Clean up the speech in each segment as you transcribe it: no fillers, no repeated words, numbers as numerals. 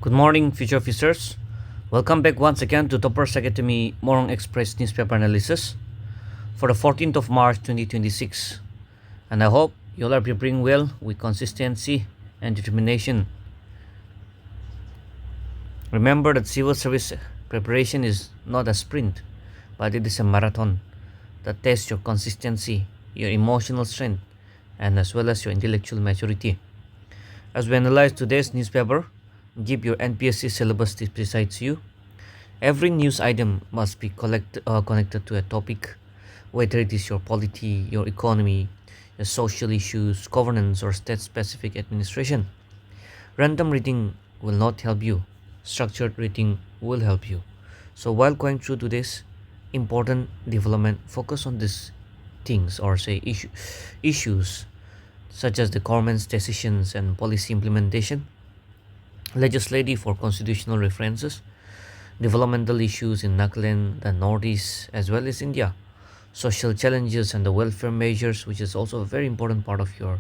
Good morning, future officers. Welcome back once again to Toppers Academy Morung Express newspaper analysis for the 14th of March 2026. And I hope you all are preparing well with consistency and determination. Remember that civil service preparation is not a sprint, but it is a marathon that tests your consistency, your emotional strength, and as well as your intellectual maturity. As we analyze today's newspaper, keep your NPSC syllabus beside you. Every news item must be connected to a topic, whether it is your polity, your economy, your social issues, governance, or state-specific administration. Random reading will not help you. Structured reading will help you. So while going through today's important development, focus on these things or say issues such as the government's decisions and policy implementation, legislative or constitutional references, developmental issues in Nagaland, the Northeast, as well as India, social challenges and the welfare measures, which is also a very important part of your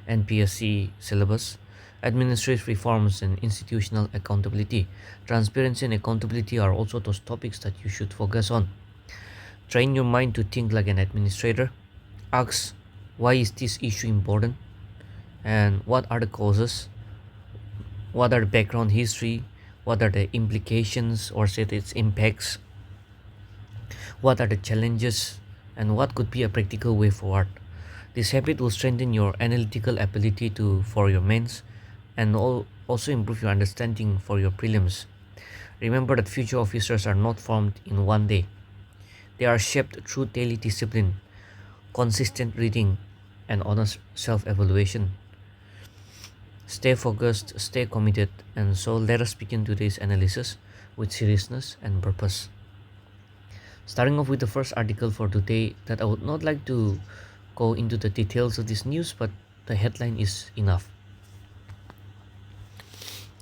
NPSC syllabus, administrative reforms and institutional accountability. Transparency and accountability are also those topics that you should focus on. Train your mind to think like an administrator. Ask, why is this issue important? And what are the causes? What are the background history? What are the implications or say its impacts? What are the challenges? And what could be a practical way forward? This habit will strengthen your analytical ability for your mains and also improve your understanding for your prelims. Remember that future officers are not formed in one day. They are shaped through daily discipline, consistent reading, and honest self-evaluation. Stay focused, stay committed, and so let us begin today's analysis with seriousness and purpose. Starting off with the first article for today, that I would not like to go into the details of this news, but the headline is enough.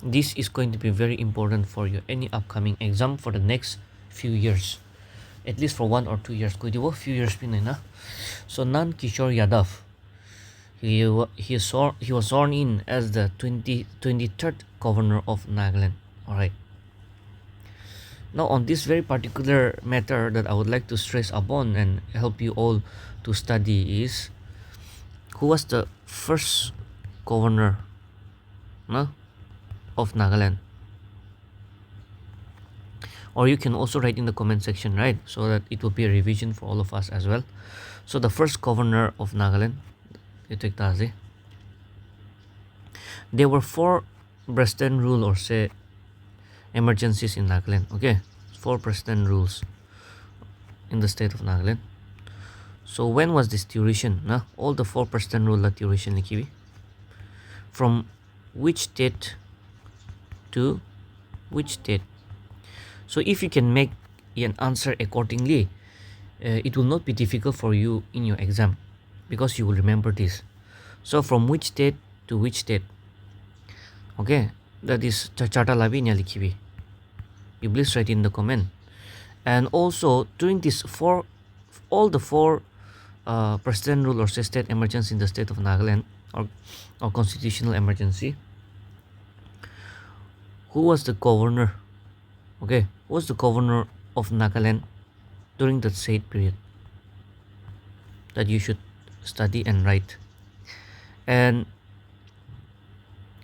This is going to be very important for your any upcoming exam for the next few years, at least for 1 or 2 years. Few years So Nan Kishore Yadav, he was sworn in as the 23rd Governor of Nagaland. Alright. Now on this very particular matter that I would like to stress upon and help you all to study is, who was the first governor of Nagaland? Or you can also write in the comment section, right? So that it will be a revision for all of us as well. So the first governor of Nagaland, there were 4 president rule or say emergencies in Nagaland. Okay, 4 president rules in the state of Nagaland. So when was this duration? All the 4 president rule la duration likibi. From which date to which date? So if you can make an answer accordingly, it will not be difficult for you in your exam because you will remember this. So from which date to which date? Okay, that is chata labi nya likhibi. You please write in the comment. And also during this all the 4 president rule or state emergency in the state of Nagaland or constitutional emergency, who was the governor? Okay, who was the governor of Nagaland during that said period? That you should study and write. And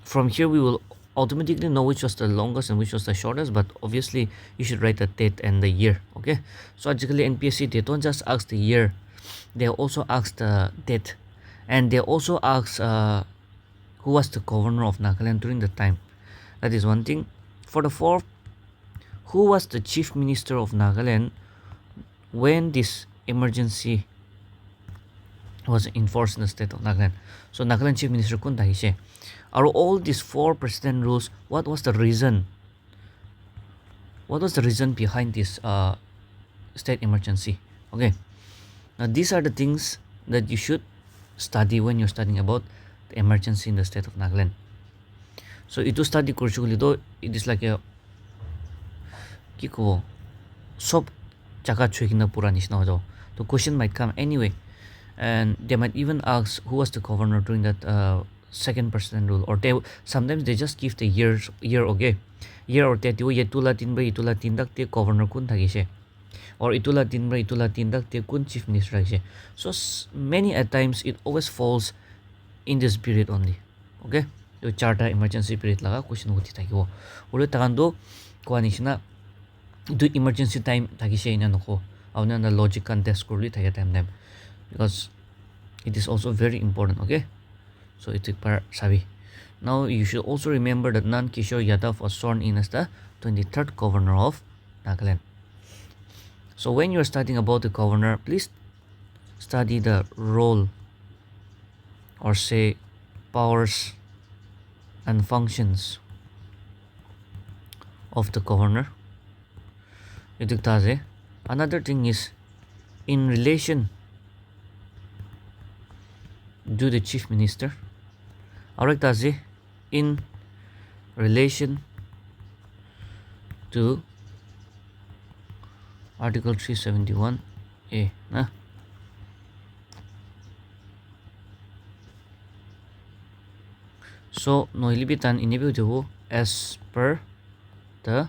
from here we will automatically know which was the longest and which was the shortest, but obviously you should write the date and the year. Okay, so actually NPSC, they don't just ask the year, they also ask the date, and they also ask who was the governor of Nagaland during the time. That is one thing. For the 4th, who was the chief minister of Nagaland when this emergency was enforced in the state of Nagaland? So Nagaland chief minister kun dahishe. Are all these 4 president rules, what was the reason? What was the reason behind this state emergency? Okay, now these are the things that you should study when you're studying about the emergency in the state of Nagaland. So itu study kurchuguli though it is like a kiko sob chaka chukina pura nishna ho. The question might come anyway, and they might even ask who was the governor during that second president rule, or sometimes they just give the year, okay, year or te ye tula tin bra itula tin dak te governor kun thakise, or itula tin bra itula tin dak te kun chief minister thakise. So many at times it always falls in this period only, okay. Yo charta emergency period laga question hoti thakibo, ule takando koanishina do emergency time thakise ina noko avna na logic contest kurli thake time, because it is also very important, okay. So it's par sabi. Now you should also remember that Nan Kishore Yadav was sworn in as the 23rd governor of Nagaland. So when you are studying about the governor, please study the role, or say powers and functions of the governor. Another thing is in relation to the chief minister. In relation to Article 371A. So noilibitan inibiudu as per the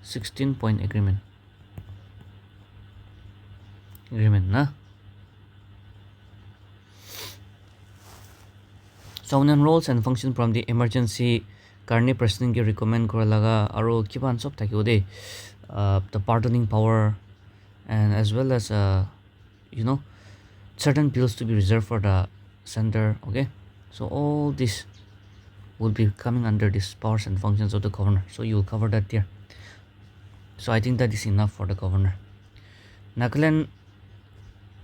16-point agreement. So roles and function from the emergency karne president ki recommend kora laga aro kiban sob thakyo de, the pardoning power, and as well as certain bills to be reserved for the center, okay. So all this will be coming under these powers and functions of the governor, so you will cover that there. So I think that is enough for the governor. Nagaland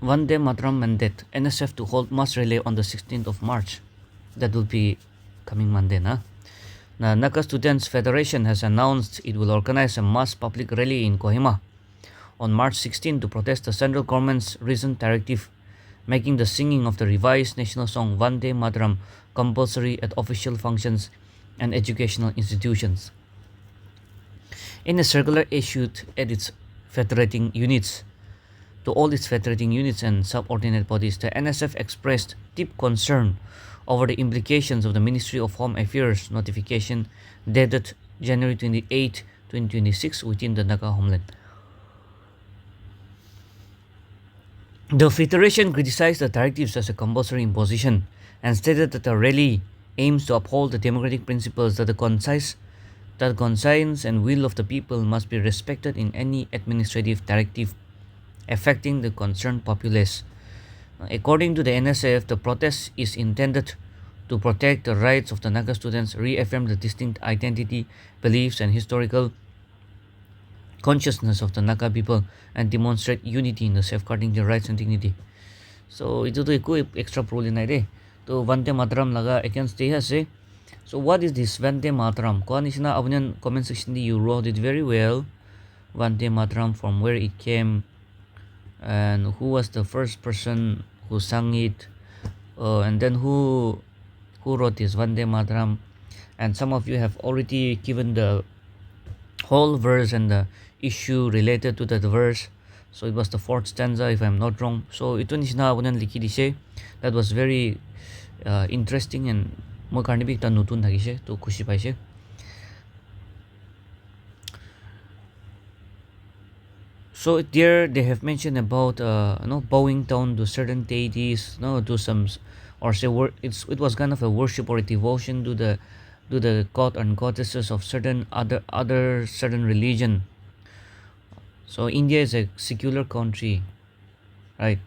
Vande Mataram mandate NSF to hold mass relay on the 16th of March. That will be coming Monday. Now, Naga Students Federation has announced it will organize a mass public rally in Kohima on March 16 to protest the central government's recent directive making the singing of the revised national song Vande Mataram compulsory at official functions and educational institutions. In a circular issued at its federating units, to all its federating units and subordinate bodies, the NSF expressed deep concern over the implications of the Ministry of Home Affairs notification dated January 28, 2026 within the Naga homeland. The Federation criticized the directives as a compulsory imposition and stated that the rally aims to uphold the democratic principles that the conscience and will of the people must be respected in any administrative directive affecting the concerned populace. According to the NSF, the protest is intended to protect the rights of the Naga students, reaffirm the distinct identity, beliefs, and historical consciousness of the Naga people, and demonstrate unity in the safeguarding their rights and dignity. So ito to iko extra pro linay de. To Vande Mataram laga against the say. So what is this Vande Mataram? Kuan isina abunyan comment section you wrote it very well. Vande Mataram, from where it came, and who was the first person who sang it, and then who wrote this Vande Mataram. And some of you have already given the whole verse and the issue related to that verse. So it was the fourth stanza, if I'm not wrong. So ito ni sinabunan likidi siya. That was very interesting, and mo karni bi ta nutun thagi siya to khushi pai siya. So there they have mentioned about bowing down to certain deities, to some, or say it was kind of a worship or a devotion to the god and goddesses of certain other certain religion. So India is a secular country, right?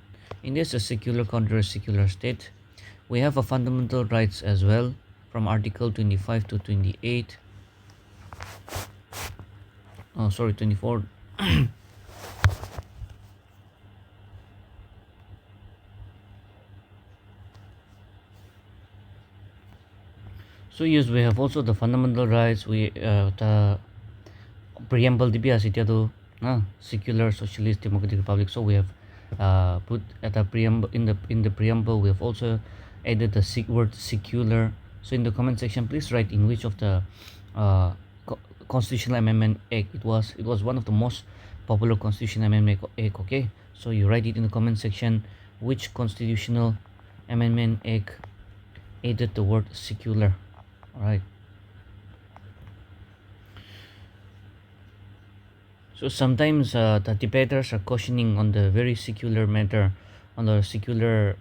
India is a secular country, a secular state. We have a fundamental rights as well, from Article 25 to 28. Oh, sorry, 24. So yes, we have also the fundamental rights. We the preamble to secular socialist democratic republic. So we have put at the preamble in the preamble. We have also added the word secular. So in the comment section, please write in which of the constitutional amendment act it was. It was one of the most popular constitutional amendment act. Okay, so you write it in the comment section which constitutional amendment act added the word secular. Right. So sometimes the debaters are questioning on the very secular matter, on the secular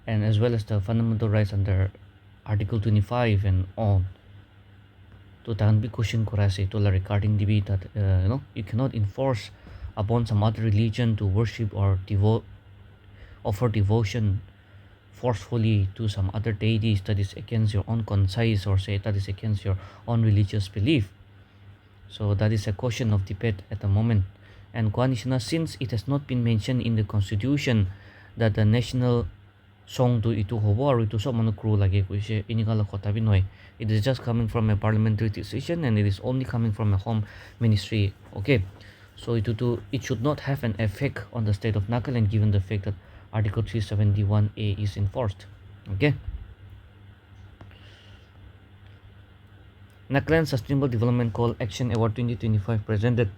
and as well as the fundamental rights under Article 25 and on. To tan be question kurase to la regarding the that you cannot enforce upon some other religion to worship or offer devotion forcefully to some other deities that is against your own conscience or say that is against your own religious belief. So that is a question of debate at the moment. And Kwanishna, since it has not been mentioned in the constitution that the national song to itu hobo or itu so manukru lagi kuise inikala kota binoy. It is just coming from a parliamentary decision and it is only coming from a home ministry. Okay. So it should not have an effect on the state of Nagaland given the fact that Article 371A is enforced. Okay. Nagaland Sustainable Development Call Action Award 2025 presented.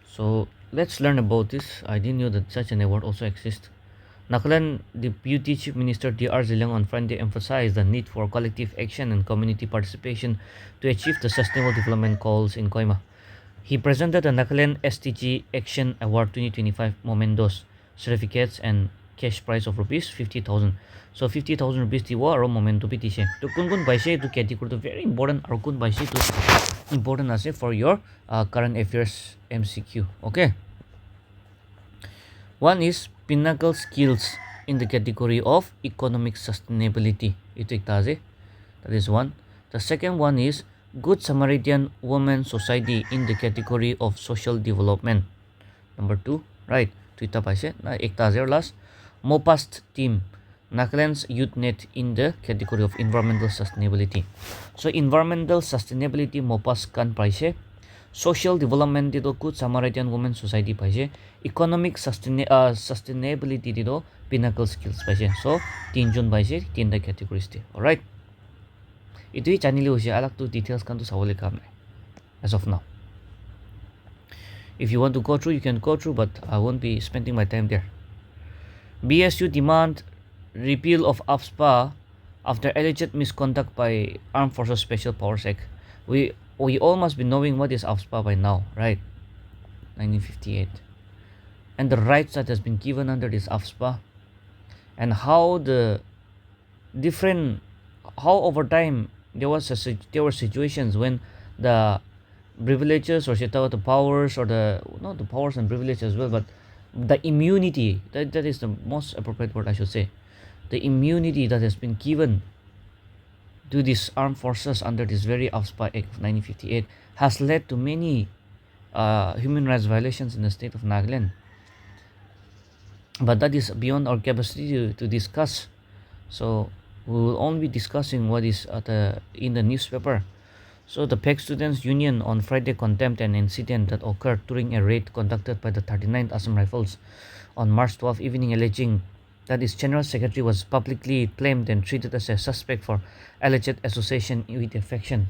So let's learn about this. I didn't know that such an award also exists. Nagaland Deputy Chief Minister D.R. Zilang on Friday emphasized the need for collective action and community participation to achieve the sustainable development goals in Koima. He presented the Nagaland SDG Action Award 2025 Momentos certificates and cash prize of rupees 50,000. So 50,000 rupees tiwa aro momento piti she. To kun baise to category to very important or kun baise to important as for your current affairs MCQ. Okay. One is pinnacle skills in the category of economic sustainability. That is one. The second one is Good Samaritan Women Society in the category of social development. Number two, right? Last. Mopast team. Nagaland's Youth Net in the category of environmental sustainability. So environmental sustainability Mopas kan paise. Social development dido Good Samaritan Women Society paise. Economic sustainability dido pinnacle skills paise. So tinjon paise tinda categories di. Alright. Ito channel hoise alag to details kan to sawale kam as of now. If you want to go through, you can go through, but I won't be spending my time there. BSU demand repeal of AFSPA after alleged misconduct by Armed Forces Special Powers Act. We all must be knowing what is AFSPA by now, right? 1958. And the rights that has been given under this AFSPA and how over time there were situations when the privileges or the powers or not the powers and privileges as well, but the immunity that is the most appropriate word I should say. The immunity that has been given to these armed forces under this very AFSPA Act of 1958 has led to many human rights violations in the state of Nagaland. But that is beyond our capacity to discuss. So we will only be discussing what is in the newspaper. So the PEC Students Union on Friday condemned an incident that occurred during a raid conducted by the 39th Assam Rifles on March 12 evening, alleging that its General Secretary was publicly blamed and treated as a suspect for alleged association with a faction.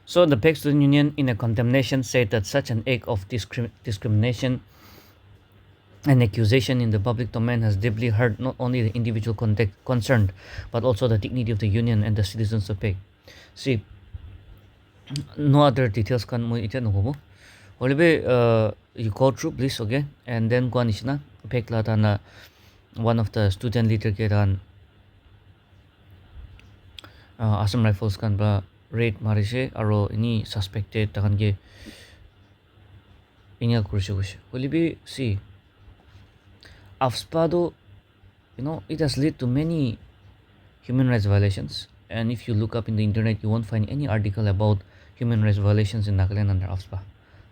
So the PEC Student Union in a condemnation said that such an act of discrimination and accusation in the public domain has deeply hurt not only the individual concerned but also the dignity of the union and the citizens of PEC. See, no other details can mo ita no you go through please, okay, and then Kwanishna PEC latana one of the student leader keran Assam Rifles kan ba raid marise aro ini suspected takan ge inya kurse see AFSPA do it has led to many human rights violations, and if you look up in the internet you won't find any article about human rights violations in Nagaland under AFSPA.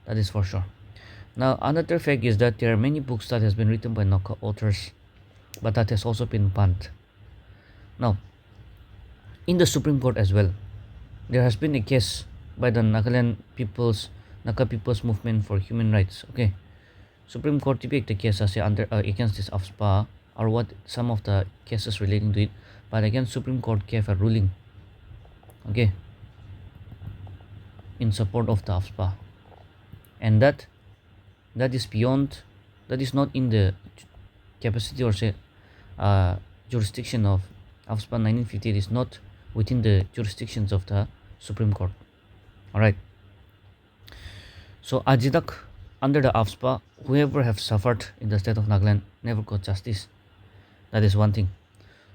That is for sure. Now, another fact is that there are many books that has been written by Naka authors, but that has also been banned. Now, in the Supreme Court as well, there has been a case by the Naka People's Movement for Human Rights. Okay, Supreme Court typically the case as under against this AFSPA or what some of the cases relating to it, but again Supreme Court gave a ruling. Okay, in support of the AFSPA, and that is beyond, that is not in the capacity or say jurisdiction of AFSPA 1950. It is not within the jurisdictions of the Supreme Court. All right. So Ajidak under the AFSPA, whoever have suffered in the state of Nagaland never got justice. That is one thing.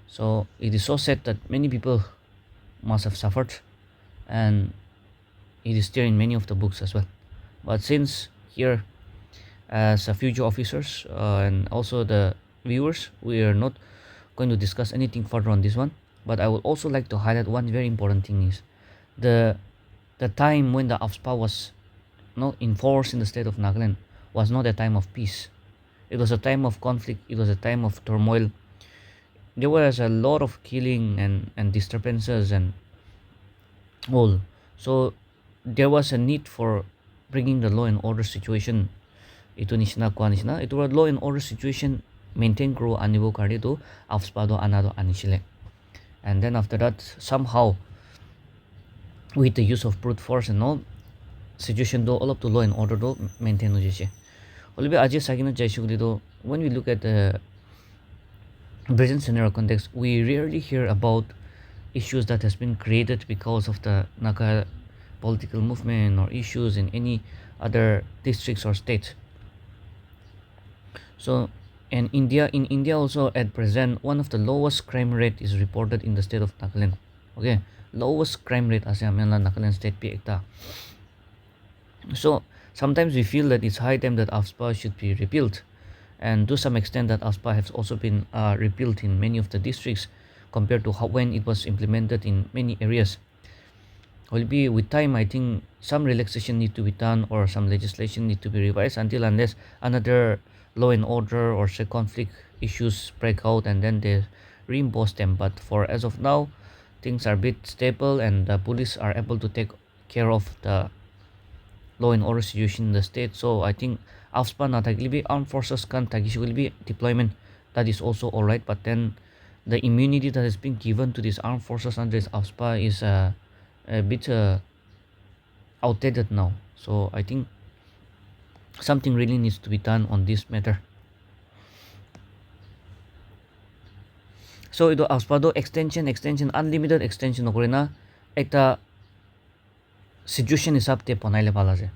So it is so sad that many people must have suffered, and it is there in many of the books as well. But since here, as a future officers and also the viewers, we are not going to discuss anything further on this one. But I would also like to highlight one very important thing is the time when the AFSPA was not enforced in the state of Nagaland was not a time of peace. It was a time of conflict. It was a time of turmoil. There was a lot of killing and disturbances and all. So there was a need for bringing the law and order situation. Ito nisna kwa nisna. Ito law and order situation maintain kro anibo kardi to AFSPA do anado anisile. And then after that, somehow with the use of brute force and all, situation do all up to law and order do maintain ho jese. Olibe aji sagina jaisugli do, when we look at the present scenario context, we rarely hear about issues that has been created because of the Naga political movement or issues in any other districts or states. So, and in India also at present, one of the lowest crime rate is reported in the state of Nagaland. Okay, lowest crime rate as Nagaland state pi ekta. So sometimes we feel that it's high time that AFSPA should be repealed, and to some extent that AFSPA has also been repealed in many of the districts compared to how when it was implemented in many areas. Will be with time, I think some relaxation need to be done or some legislation need to be revised until unless another law and order or say conflict issues break out and then they reimpose them. But for as of now, things are a bit stable and the police are able to take care of the law and order situation in the state. So I think AFSPA na taglibi armed forces can tagish will be deployment. That is also alright, but then the immunity that has been given to these armed forces under this AFSPA is a bit outdated now. So I think something really needs to be done on this matter. So ito AFSPA do extension unlimited extension okorina ekta situation hisab te banaile pala je.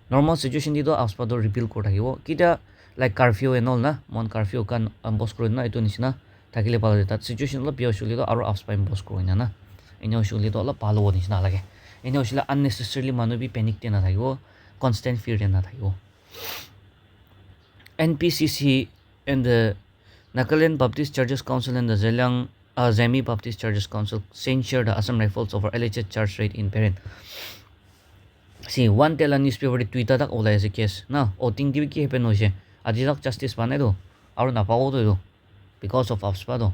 Normal situation di do AFSPA do repeal kor thakibo kita like curfew and all na mon curfew kan impose kori na ito nisina thakile pala je. That situation lo pia shuli do aro AFSPA impose korina na eno shuli do lo palo nisina lage. Eno shila unnecessarily manu bi panic te na thakibo, constant fear te na thakibo. NPCC and the Nagaland Baptist Churches Council and the Zemi Baptist Churches Council censured the Assam Rifles over alleged charge rate in parent. See, one tell a newspaper Twitter tak ola as a case. Now, oting TV ki happen hoise. Ajilak justice pane do. Aru na pawo do because of AFSPA do.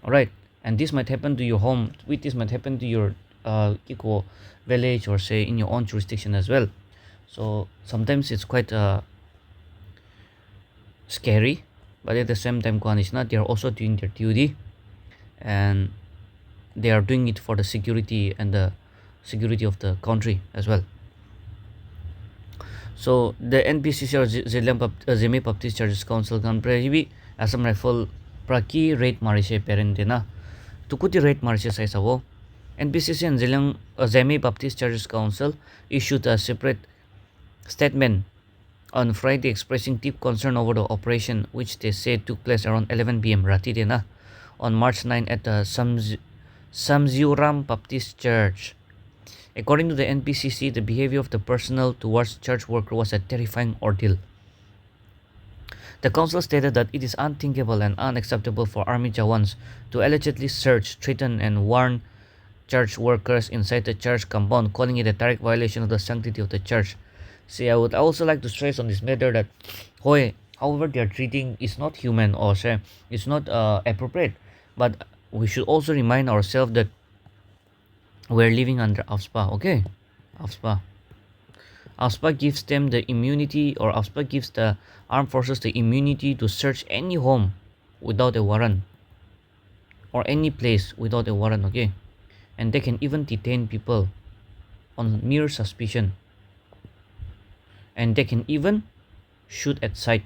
Alright, and this might happen to your home. This might happen to your kiko village or say in your own jurisdiction as well. So sometimes it's quite scary, but at the same time, they are also doing their duty, and they are doing it for the security and the security of the country as well. So the NPCC or Zemi Baptist Churches Council can prohibit Assam Rifle praki rate marise parent dena. Tukuti rate marise sai sabo. NPCC and Zemi Baptist Churches Council issued a separate statement on Friday expressing deep concern over the operation, which they said took place around 11 p.m. Rati Dena on March 9 at the Samziuram Baptist Church. According to the NPCC, the behavior of the personnel towards church workers was a terrifying ordeal. The council stated that it is unthinkable and unacceptable for army Jawans to allegedly search, threaten, and warn church workers inside the church compound, calling it a direct violation of the sanctity of the church. See, I would also like to stress on this matter that, however they are treating is not human or say it's not appropriate, but we should also remind ourselves that we're living under AFSPA. Okay, AFSPA. AFSPA gives them the immunity, or AFSPA gives the armed forces the immunity to search any home without a warrant, or any place without a warrant. Okay, and they can even detain people on mere suspicion, and they can even shoot at sight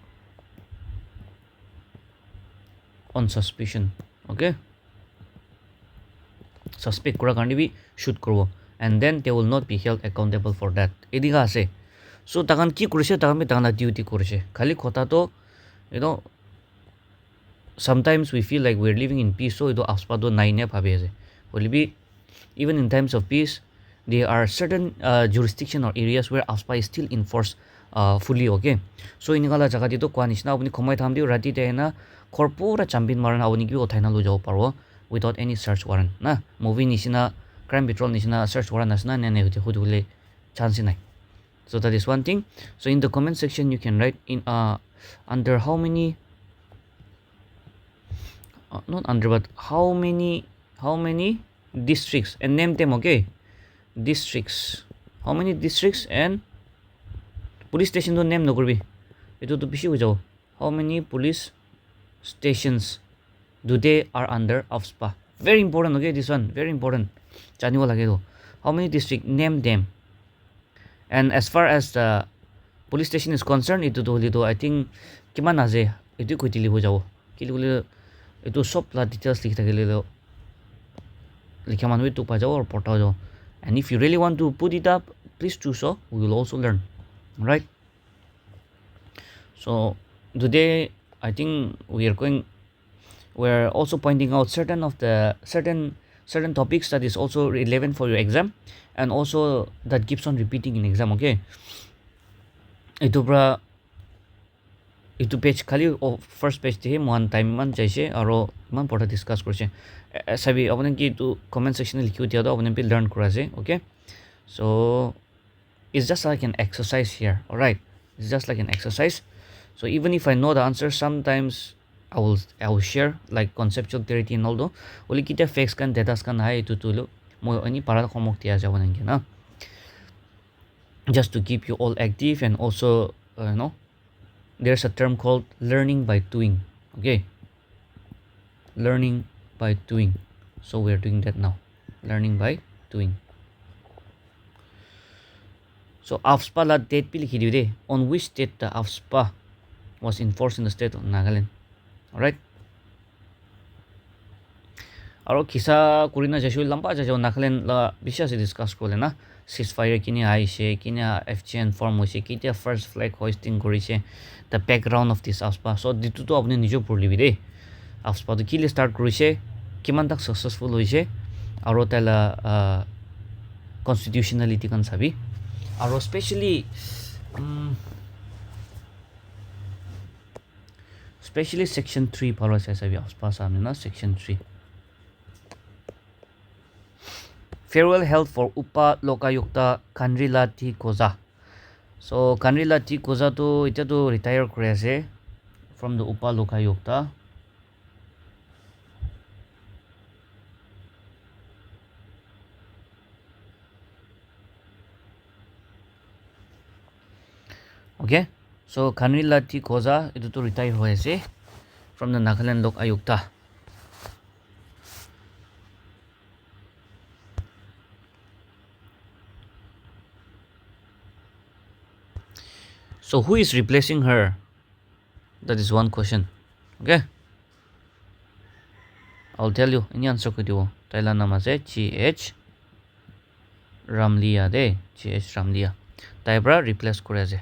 on suspicion. Okay, suspect kura karni bi shoot korbo, and then they will not be held accountable for that. Ediga ase. So takan ki korise, takan bi takan duty korise. Khali khota to, you know, sometimes we feel like we're living in peace, so ito AFSPA do nai ne bhabe ase. Will be even in times of peace, there are certain jurisdiction or areas where AFSPA is still enforced fully. Okay, so inigala jaga dito kwa nishna apni khomai tham diu rati te na khorpura chambin maran awni ki othai na lo jaw parwo without any search warrant na movie nishina crime patrol nishina search warrant asna ne ne hudule chance nai. So that is one thing. So in the comment section you can write in under how many not under, but how many districts and name them. Okay, districts, how many districts and police station to name no korbi, ito to bishi ho jao. How many police stations do they are under AFSPA? Very important. Okay, this one very important, janiwa lage to. How many district, name them. And as far as the police station is concerned, ito to I think kiman aje ito ko tili ho jao, kili ito sob la details likh thakile lo likha man to pa jao or porta jao. And if you really want to put it up, please do so, we will also learn. Right, so today I think we're also pointing out certain topics that is also relevant for your exam, and also that keeps on repeating in exam. Okay, ito page khali first page te one time man jaise aro man porta discuss korche sabi apne ki to comment section likhiu dia to apne pe learn kora je. Okay, so it's just like an exercise here. All right, it's just like an exercise. So even if I know the answer, sometimes I will share like conceptual clarity and all do only kita facts kan data kan hai to lo mo ani para homework dia ja wanan na, just to keep you all active. And also there's a term called learning by doing. Okay, learning by doing. So we're doing that now, learning by doing. So AFSPA la date pi likhi diu de, on which date the AFSPA was enforced in the state of Nagaland. All right, aro kisa kurina jashu lamba jajo Nagaland la bisha se discuss kole na, ceasefire kini aise, kini FGN form hoise, kiti first flag hoisting korise, the background of this AFSPA. So ditu to apni nijo porlibi de, AFSPA to kile start korise, kiman tak successful hoise, aro tala constitutionality kan sabi, aro especially section 3 palo sa sabi AFSPA sa na section 3. Farewell held for Upa Lokayukta Kanrilati Koza. So Kanrilati Koza to ita to retire kore ase from the Upa Lokayukta. Okay, so Kanrilati Koza ito to retire hoye ase from the Nagaland Lokayukta. So who is replacing her? That is one question. Okay, I'll tell you in answer ko dibo. Taila nama se GH Ramlia de, GH Ramlia. Taibra replace kore ase.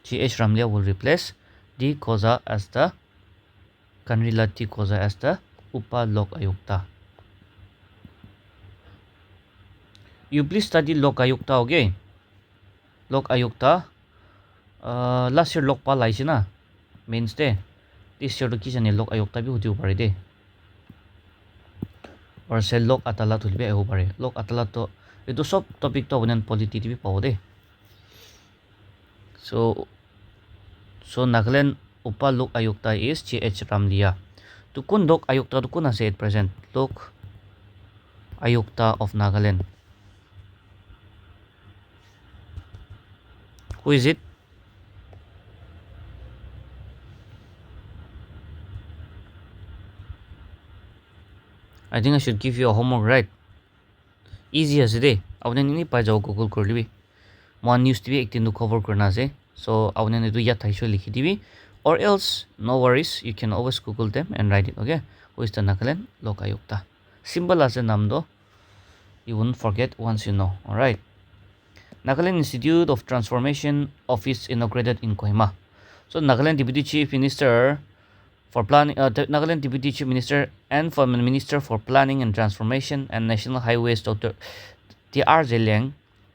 GH Ramlia will replace the Koza as the Kanrilati Koza as the Upa Lokayukta. You please study Lokayukta. Okay, Lokayukta last year Lokpa laise na mains de, this year to kisane Lokayukta bi hutiu pare de, or se Lok Atalat will be ho pare. Lok Atalat to etu sob topic to apunan polity tv pabo de. So Nagaland upa Lokayukta is Ch Ramlia. Tukun Lokayukta tukun ase at present. Lokayukta of Nagaland. Who is it? I think I should give you a homework, right? Easy as it. Apunan ini pa jao Google kor libi. One news TV ek din cover karna ase. So apunan itu ya thaisho likhi dibi. Or else, no worries, you can always Google them and write it, okay? Who is the Nagaland Lokayukta? Simple as a name though. You won't forget once you know, alright? Nagaland Institute of Transformation Office inaugurated in Kohima. So Nagaland Deputy Chief Minister for Planning, Nagaland Deputy Chief Minister and Former Minister for Planning and Transformation and National Highways, Dr. T.R. Zeliang,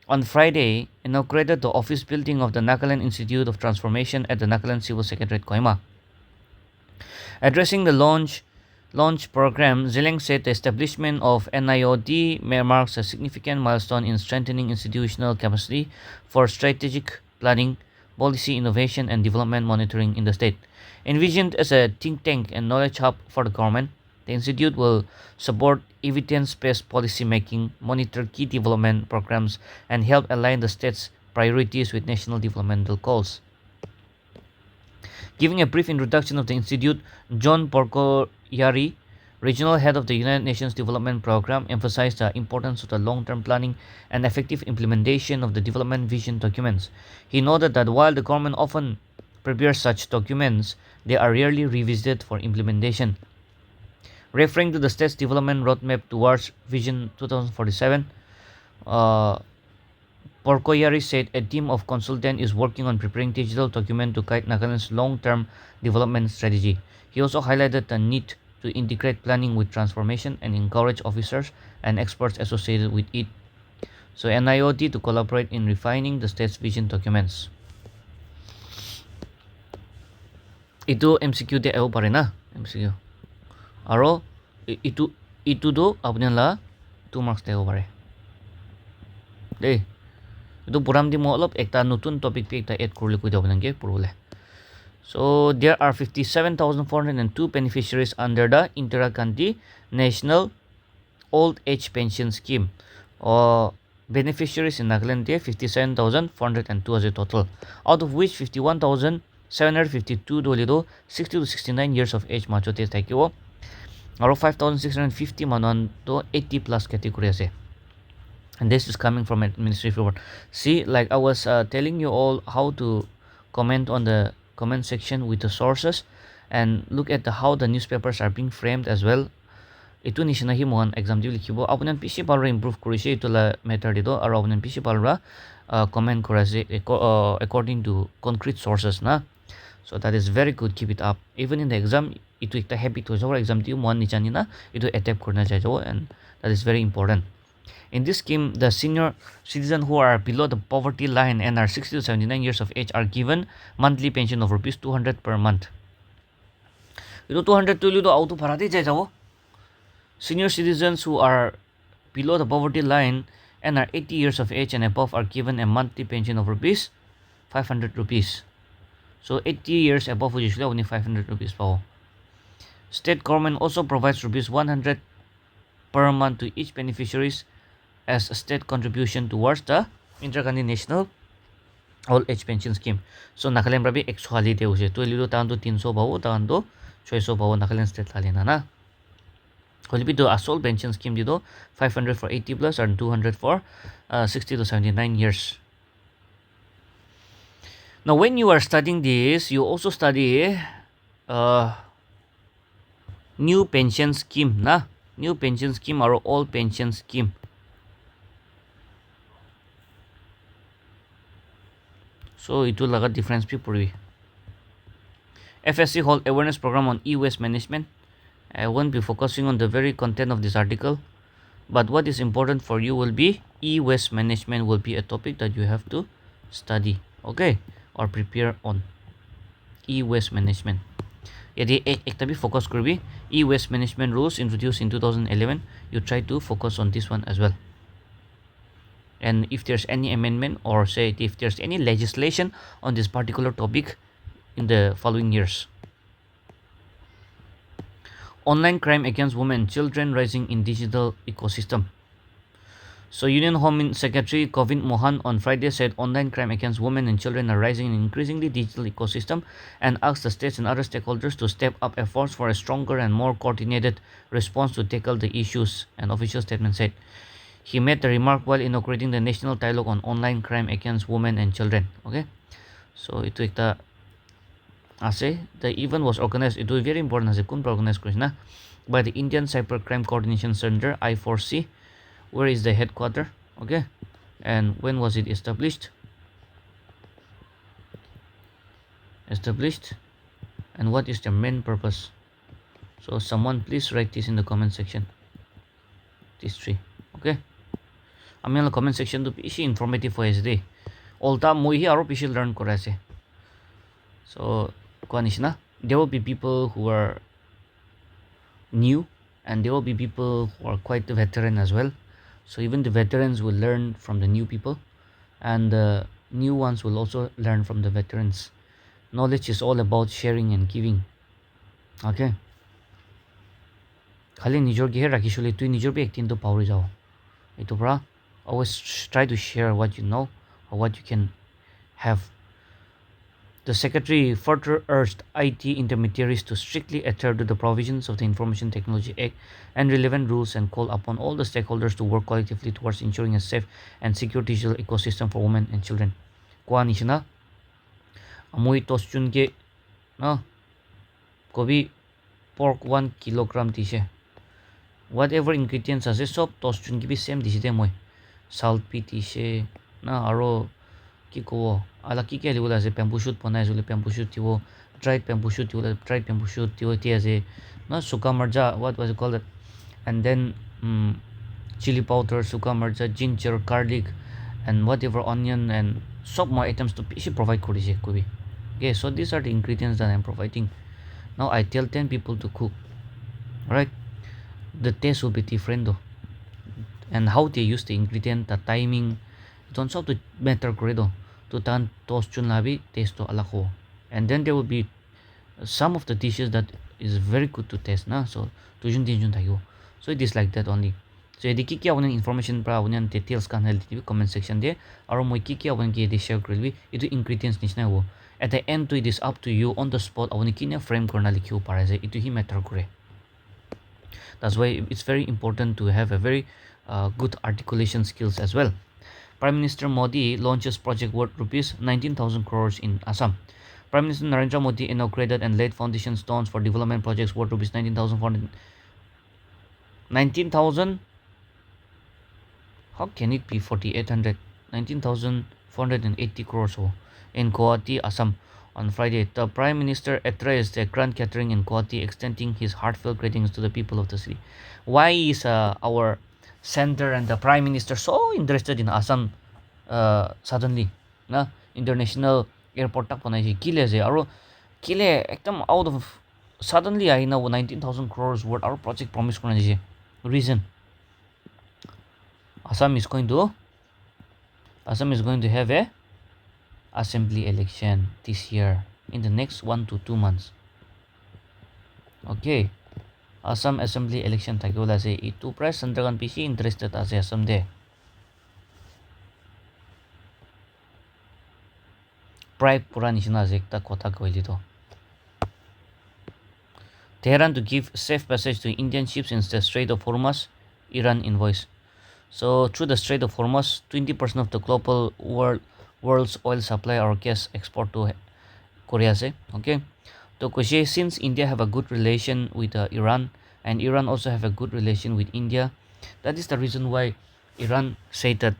on Friday inaugurated the office building of the Nagaland Institute of Transformation at the Nagaland Civil Secretariat, Kohima. Addressing the launch program, Zeliang said the establishment of NIOD marks a significant milestone in strengthening institutional capacity for strategic planning, policy innovation, and development monitoring in the state. Envisioned as a think tank and knowledge hub for the government, the institute will support evidence-based policy making, monitor key development programs, and help align the state's priorities with national developmental goals. Giving a brief introduction of the institute, John Porcoyari, regional head of the United Nations Development Program, emphasized the importance of the long-term planning and effective implementation of the development vision documents. He noted that while the government often prepares such documents, they are rarely revisited for implementation. Referring to the state's development roadmap towards Vision 2047, Porcoyari said a team of consultants is working on preparing digital document to guide Nagaland's long-term development strategy. He also highlighted the need to integrate planning with transformation and encourage officers and experts associated with it. So NIOD to collaborate in refining the state's vision documents. Itu MCQ de ayo pare na MCQ. Aro itu do apne la 2 marks de ayo pare. De itu puram di mo olop ekta nutun topic pe ekta add kurle kui daban ge purule. So there are 57,402 beneficiaries under the Indira Gandhi National Old Age Pension Scheme. Beneficiaries in Nagaland there 57,402 as a total, out of which 51,752 dolido 60 to 69 years of age machote takiwo. Aro 5,650 manon to 80 plus category ase. And this is coming from administrative report. See, like I was telling you all how to comment on the comment section with the sources and look at how the newspapers are being framed as well. Itu ni sinahi mohan exam di likhibo apunan PC palra improve korise itu la matter dito aro apunan PC palra comment korase according to concrete sources na. So that is very good, keep it up. Even in the exam itu ekta habit ho jawar exam di mohan ni jani na itu attempt korna chai jawo, and that is very important. In this scheme, the senior citizens who are below the poverty line and are 60 to 79 years of age are given monthly pension of rupees 200 per month. Ito 200 to lido auto parate jai jawo. Senior citizens who are below the poverty line and are 80 years of age and above are given a monthly pension of rupees 500 rupees. So 80 years above usually only 500 rupees pao. State government also provides rupees 100 per month to each beneficiaries as a state contribution towards the Indira Gandhi National Old Age Pension Scheme. So Nagaland brabi 100 hali de use. To lido tahan to 300 bawo, tahan to 600 bawo Nagaland state hali na na. Kolipi to asol pension scheme dito 500 for 80 plus and 200 for 60 to 79 years. Now when you are studying this, you also study new pension scheme na. New pension scheme or old pension scheme. So it will laga difference be puri. FSC hold awareness program on e-waste management. I won't be focusing on the very content of this article, but what is important for you will be e-waste management will be a topic that you have to study, okay, or prepare on e-waste management. Yadi ekta bhi focus karbi e-waste management rules introduced in 2011. You try to focus on this one as well. and if there's any amendment or say if there's any legislation on this particular topic in the following years. Online crime against women and children rising in digital ecosystem. So Union Home Secretary Govind Mohan on Friday said online crime against women and children are rising in an increasingly digital ecosystem and asked the states and other stakeholders to step up efforts for a stronger and more coordinated response to tackle the issues, an official statement said. He made the remark while inaugurating the National Dialogue on Online Crime Against Women and Children. Okay, so itu ekta ase. The event was organized. It was very important ase. Kun organized Krishna by the Indian Cybercrime Coordination Center I4C. Where is the headquarter? Okay, and when was it established? And what is the main purpose? So someone please write this in the comment section. These three. Okay, I'm in the comment section to be informative for SD. All time moi aro pishi learn korase. So Kwanishna, there will be people who are new and there will be people who are quite veteran as well. So even the veterans will learn from the new people and the new ones will also learn from the veterans. Knowledge is all about sharing and giving. Okay. Khali nijor gihe rakishule tu nijor be ektin to pauri jao. Ito bra, always try to share what you know or what you can have. The Secretary further urged IT intermediaries to strictly adhere to the provisions of the Information Technology Act and relevant rules and called upon all the stakeholders to work collectively towards ensuring a safe and secure digital ecosystem for women and children. Kwa nishina, amui toschun ke no kobi pork 1 kilogram tishe. Whatever ingredients ase sob toschun ki bi same diside moi. Salt pi tishe na aro ki ko ala ki ke liula ase bamboo shoot banai jule bamboo shoot tiwo dried bamboo shoot tiwo dried bamboo shoot tiwo ti ase na suka marja, what was it called, and then chili powder, suka marja, ginger, garlic and whatever onion and sob more items to pishi provide korise kobi. Okay, so these are the ingredients that I'm providing. Now I tell 10 people to cook. Alright, the taste will be different though, and how they use the ingredient, the timing, don't have to matter credo to tan toast chun labi taste to alako. And then there will be some of the dishes that is very good to taste na, so to jun din jun tayo. So it is like that only. So yadi ki kya unan information pra unan details kan hel di comment section de aro moi ki kya unan ki de share krilwi itu ingredients nishna wo. At the end to it is up to you on the spot awani kinya frame korna likhiu parase itu hi matter kore. That's why it's very important to have a very good articulation skills as well. Prime Minister Modi launches project worth rupees 19,000 crores in Assam. Prime Minister Narendra Modi inaugurated and laid foundation stones for development projects worth rupees 19,000. How can it be 4,800? 19,480 crores in Guwahati, Assam. On Friday, the Prime Minister addressed a grand gathering in Guwahati, extending his heartfelt greetings to the people of the city. Why is our center and the Prime Minister so interested in Assam suddenly? Na international airport tak panai kile je aro kile ekdam out of suddenly I know 19,000 crores worth our project promise korna je. Reason, Assam is going to have a assembly election this year in the next 1 to 2 months. Okay, Assam assembly election tagola se itu press sandragan pc interested ase Assam de. Pride pura nishina ase ekta kotha koili to. Tehran to give safe passage to Indian ships in the Strait of Hormuz, Iran invoice. So through the Strait of Hormuz, 20% of the global world's oil supply or gas export to Korea se. Okay, so since India have a good relation with Iran and Iran also have a good relation with India, that is the reason why Iran said that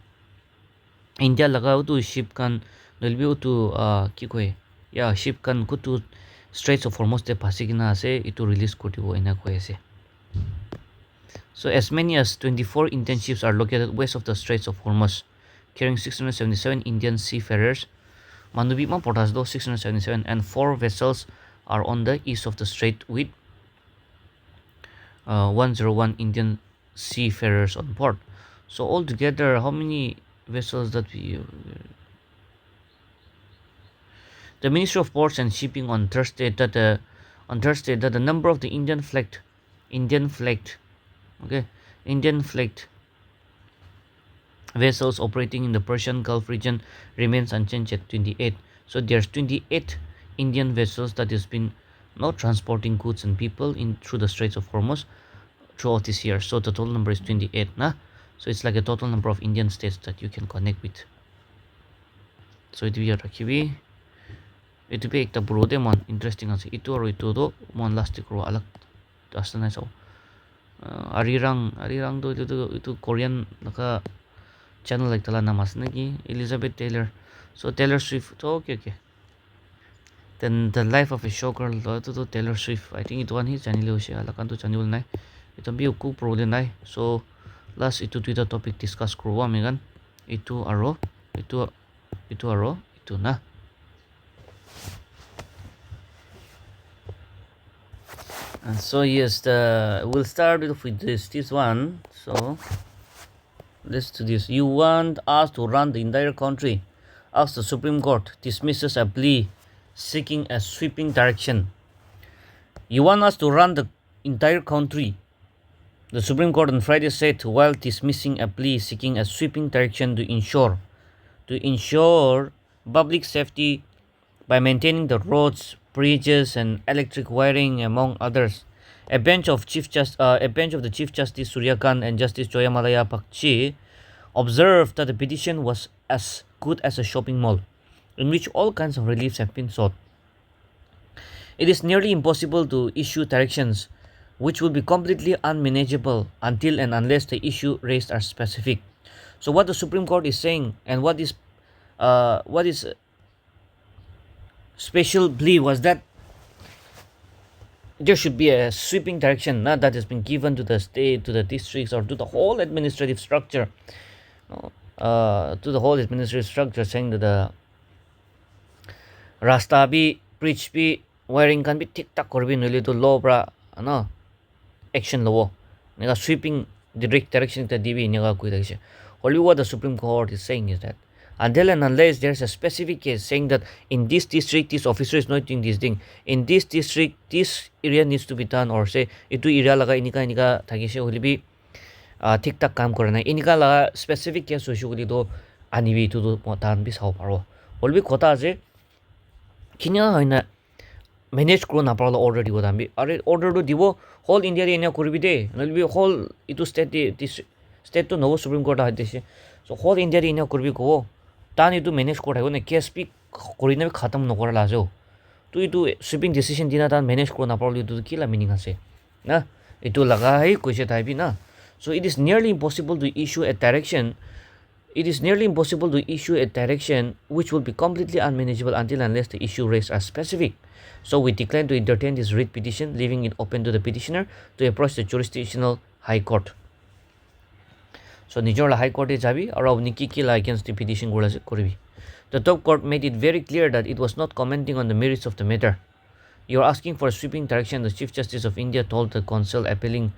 India lagao to ship kan dolbi to ship kan go to Straits of Hormuz te pasigina ase itu release kotibo ina koi ase. So as many as 24 Indian ships are located west of the Straits of Hormuz, carrying 677 Indian seafarers. Mandubi ma portas do 677 and 4 vessels are on the east of the strait with 101 Indian seafarers on board. So altogether, how many vessels that we the Ministry of Ports and Shipping on Thursday that the number of the Indian flagged okay Indian flagged vessels operating in the Persian Gulf region remains unchanged at 28. So there's 28 Indian vessels that has been not transporting goods and people in through the Straits of Hormuz throughout this year. So the total number is 28 na. So it's like a total number of Indian states that you can connect with. So it will be itu be ekta brode mon interesting ase itu aro itu do mon lastik ro alak asana so arirang do itu Korean naka channel like tala namas naki Elizabeth Taylor. So Taylor Swift okay. Then the life of a showgirl to Taylor Swift. I think it one his channel ose alakan to channel nai itu bi ku brode nai. So last itu Twitter topic discuss kruwa megan itu aro itu na. And so yes, we'll start with this one. So let's do this. You want us to run the entire country? Ask the Supreme Court dismisses a plea seeking a sweeping direction. You want us to run the entire country? The Supreme Court on Friday said while dismissing a plea seeking a sweeping direction to ensure public safety by maintaining the roads, bridges, and electric wiring, among others. A bench of the Chief Justice Surya Kant and Justice Joyamalaya Pakchi observed that the petition was as good as a shopping mall, in which all kinds of reliefs have been sought. It is nearly impossible to issue directions which will be completely unmanageable until and unless the issue raised are specific. So what the Supreme Court is saying and what is special plea was that there should be a sweeping direction that has been given to the state, to the districts, or to the whole administrative structure. Saying that the rasta bhi, bridge bhi, wiring can be tik tak korbi nuli to law bra, no action law. Nega sweeping direct direction to DB nega kui dakshe. Only what the Supreme Court is saying is that until and unless there's a specific case saying that in this district this officer is not doing this thing, in this district this area needs to be done, or say itu area laga inika thakise holi bi thik tak kam korna inika laga specific case hoishu goli do anibi to do motan bi sao paro holbi kota je kinya hoina manage kro na parlo order dibo dambi are order do dibo whole India re ena korbi de holbi whole itu state to no Supreme Court ha deshe. So whole India re ena korbi ko tan itu manage kora ne case pi korina bi khatam no kora lajo to itu sweeping decision dina tan manage kro na parlo itu kila meaning ase na itu laga hai koise thai bi na. So it is nearly impossible to issue a direction which will be completely unmanageable until unless the issue raised are specific. So we decline to entertain this writ petition, leaving it open to the petitioner to approach the jurisdictional High Court. So Nijor High Court is jabi or nikiki against the petition koribi. The top court made it very clear that it was not commenting on the merits of the matter. You are asking for a sweeping direction, the Chief Justice of India told the counsel appearing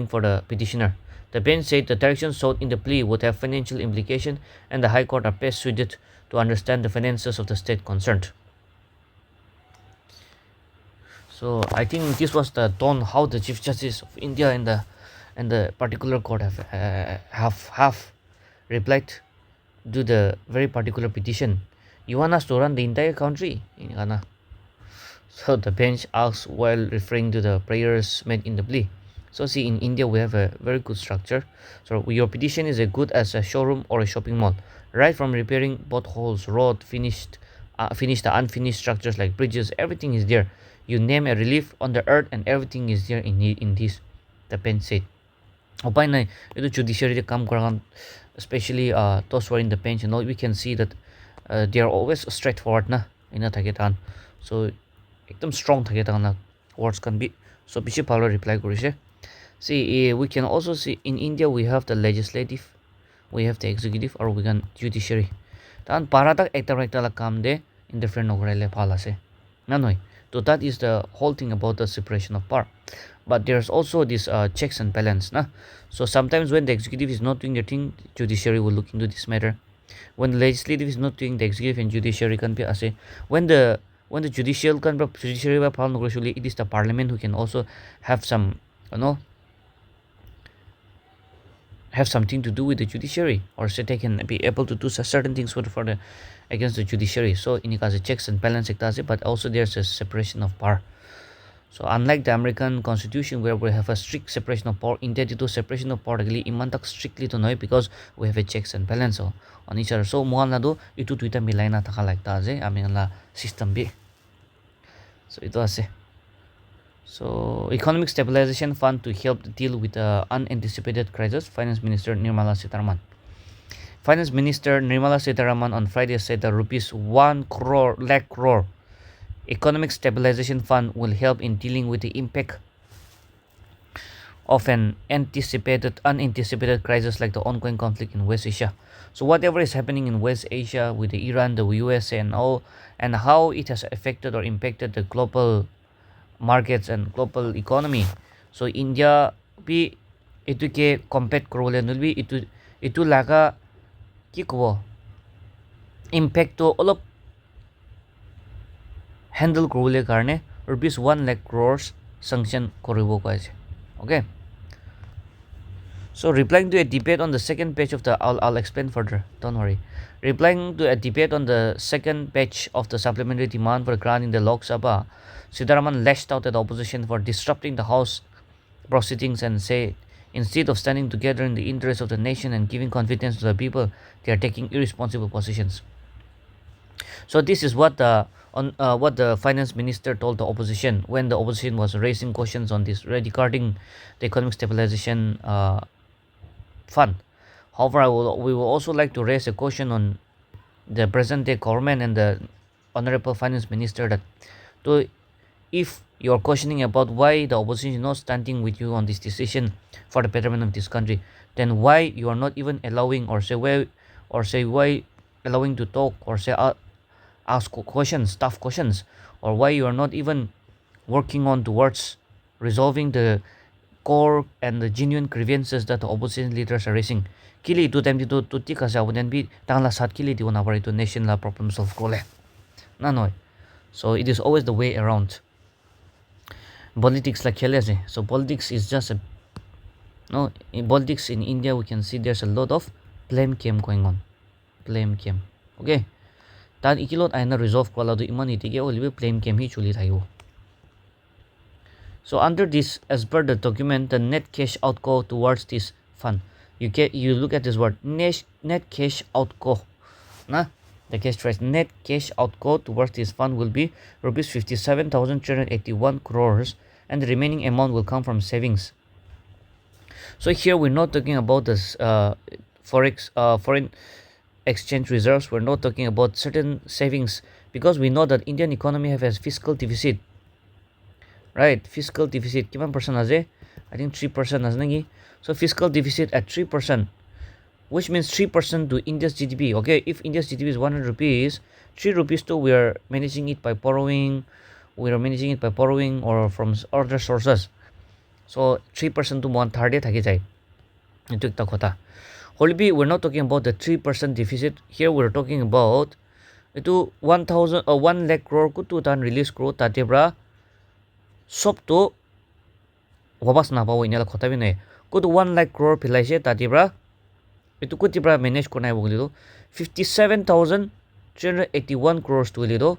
for the petitioner. The bench said the direction sought in the plea would have financial implication and the High Court are best suited to understand the finances of the state concerned. So I think this was the tone how the Chief Justice of India and the particular court have replied to the very particular petition. You want us to run the entire country in Ghana? So the bench asked while referring to the prayers made in the plea. So see, in India we have a very good structure. So your petition is as good as a showroom or a shopping mall, right from repairing potholes, road, finished the unfinished structures like bridges. Everything is there. You name a relief on the earth and everything is there in this, the bench said. Upay na ito judiciary kam koran, especially those who are in the bench, we can see that they are always straightforward na ina thaketan. So ekdam strong thaketan na words can be. So bishi palo reply korise. See, we can also see in India we have the legislative, we have the executive, or we can judiciary. Tan paratak ekta la kam de indifferent nogorele phalase. Nanoi. So that is the whole thing about the separation of power. But there's also this checks and balance. Na? So sometimes when the executive is not doing their thing, judiciary will look into this matter. When the legislative is not doing, the executive and judiciary can be as a when the judiciary it is the parliament who can also have some have something to do with the judiciary, or say they can be able to do certain things for the against the judiciary. So in the checks and balance but also there's a separation of power. So unlike the American Constitution where we have a strict separation of power, India to separation of power really imantak strictly to know because we have a checks and balance on each other. So mo do itu tuita milaina taka like that aming system bi. So ito ase. So economic stabilization fund to help deal with the unanticipated crisis. Finance Minister Nirmala Sitharaman. Finance Minister Nirmala Sitharaman on Friday said that rupees 1 lakh crore economic stabilization fund will help in dealing with the impact of an unanticipated crisis like the ongoing conflict in West Asia. So whatever is happening in West Asia with the Iran, the USA and all, and how it has affected or impacted the global markets and global economy. So India be itu ke compete korole nulbi itu laga ki ko impact to all of handle korole karne rupees 1 lakh crores sanction koribo kaise. Okay. So replying to a debate on the second page of the I'll explain further, don't worry. Replying to a debate on the second page of the supplementary demand for grant in the Lok Sabha, Sitharaman lashed out at the opposition for disrupting the House proceedings and said instead of standing together in the interest of the nation and giving confidence to the people, they are taking irresponsible positions. So this is what the finance minister told the opposition when the opposition was raising questions on this regarding the economic stabilization fund. However, we will also like to raise a question on the present-day government and the honorable finance minister that if you're questioning about why the opposition is not standing with you on this decision for the betterment of this country, then why you are not even allowing or say why allowing to talk or say ask questions, tough questions, or why you are not even working on towards resolving the core and the genuine grievances that the opposition leaders are raising. Kili itu time to tika sa unen bi tangla sat kili di una bari to nation la problem solve kole. Nanoy. So it is always the way around. Politics like khelese. So politics is just a in politics in India we can see there's a lot of blame game going on. Blame game. Okay. Tan ikilot aina resolve kwala do iman itige olibe blame game hi chuli thayo. So under this, as per the document, the net cash outgo towards this fund. You look at this word net cash outgo. The cash price net cash outgo towards this fund will be rupees 57,381 crores, and the remaining amount will come from savings. So here we're not talking about this foreign exchange reserves. We're not talking about certain savings because we know that Indian economy has fiscal deficit. Right, fiscal deficit kiman percent aje? I think 3% as nagi. So fiscal deficit at 3%, which means 3% to India's GDP. Okay, if India's GDP is 100 rupees, 3 rupees to we are managing it by borrowing. Or from other sources. So 3% to 1/3 thaki jai. Itu ekta kotha. Holby, we're not talking about the 3% deficit. Here we're talking about itu 1 lakh crore ku tu tan release crore tatebra sop to wabas na pawo inala khota bi nai kutu 1 lakh crore philaise tatibra itu kutibra manage konai bogli do 57,381 crores to lido